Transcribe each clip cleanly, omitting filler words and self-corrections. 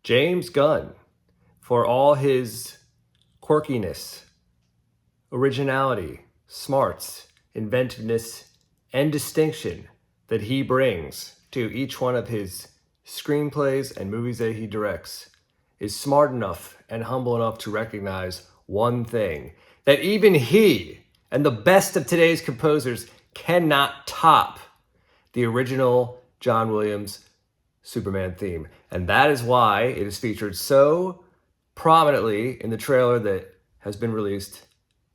James Gunn, for all his quirkiness, originality, smarts, inventiveness, and distinction that he brings to each one of his screenplays and movies that he directs, is smart enough and humble enough to recognize one thing, that even he and the best of today's composers cannot top the original John Williams Superman theme. And that is why it is featured so prominently in the trailer that has been released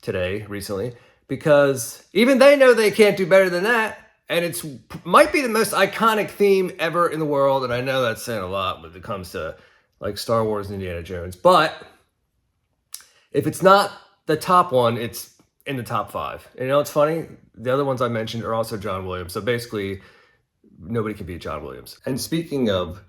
today, recently, because even they know they can't do better than that. And it's might be the most iconic theme ever in the world. And I know that's saying a lot when it comes to like Star Wars and Indiana Jones. But if it's not the top one, it's in the top 5. And you know what's funny? The other ones I mentioned are also John Williams. So basically, nobody can beat John Williams. And speaking of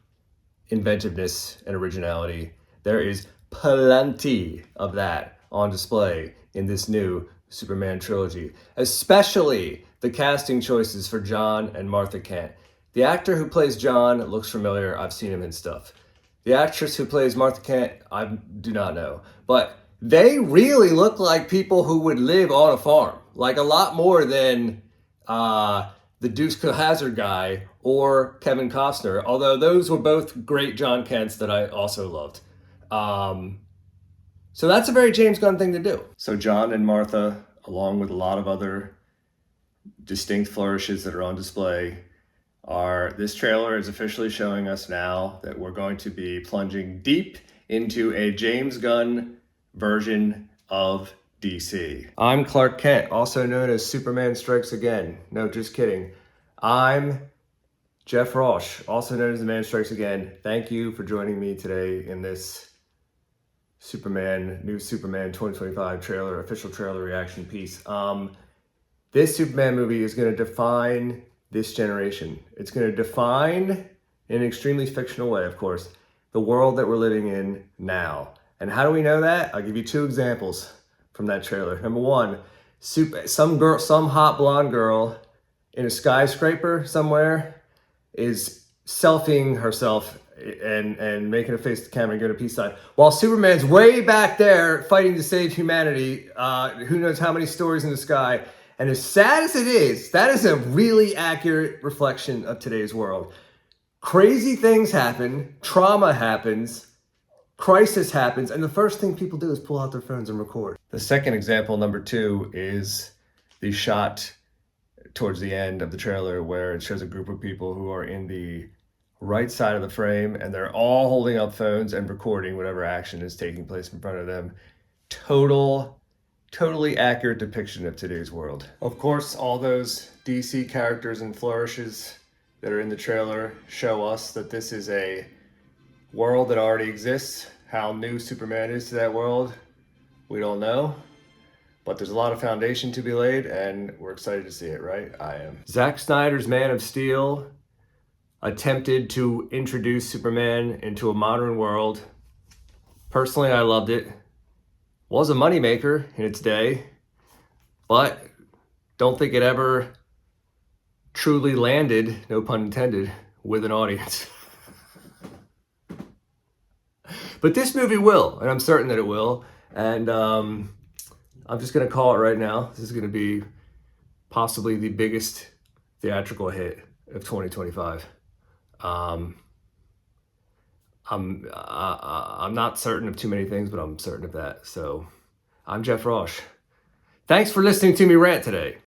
inventiveness and originality, there is plenty of that on display in this new Superman trilogy, especially the casting choices for John and Martha Kent. The actor who plays John looks familiar. I've seen him in stuff. The actress who plays Martha Kent, I do not know. But they really look like people who would live on a farm, like a lot more than the Dukes of Hazzard guy or Kevin Costner, although those were both great John Kents that I also loved. So that's a very James Gunn thing to do. So John and Martha, along with a lot of other distinct flourishes that are on display, this trailer is officially showing us now that we're going to be plunging deep into a James Gunn version of DC. I'm Clark Kent, also known as Superman Strikes Again. No, just kidding. I'm Jeff Rosh, also known as The Man Strikes Again. Thank you for joining me today in this new Superman 2025 trailer, official trailer reaction piece. This Superman movie is going to define this generation. It's going to define, in an extremely fictional way, of course, the world that we're living in now. And how do we know that? I'll give you 2 examples from that trailer. Number 1, some hot blonde girl in a skyscraper somewhere is selfieing herself and making a face at the camera and going to peace sign, while Superman's way back there fighting to save humanity, who knows how many stories in the sky. And as sad as it is, that is a really accurate reflection of today's world. Crazy things happen, trauma happens, crisis happens, and the first thing people do is pull out their phones and record. The second example, number 2, is the shot towards the end of the trailer where it shows a group of people who are in the right side of the frame and they're all holding up phones and recording whatever action is taking place in front of them. Totally accurate depiction of today's world. Of course, all those DC characters and flourishes that are in the trailer show us that this is a world that already exists. How new Superman is to that world, we don't know. But there's a lot of foundation to be laid, and we're excited to see it, right? I am. Zack Snyder's Man of Steel attempted to introduce Superman into a modern world. Personally, I loved it. Was a moneymaker in its day, but don't think it ever truly landed, no pun intended, with an audience. But this movie will, and I'm certain that it will. And I'm just going to call it right now. This is going to be possibly the biggest theatrical hit of 2025. I'm not certain of too many things, but I'm certain of that. So I'm Jeff Rosh. Thanks for listening to me rant today.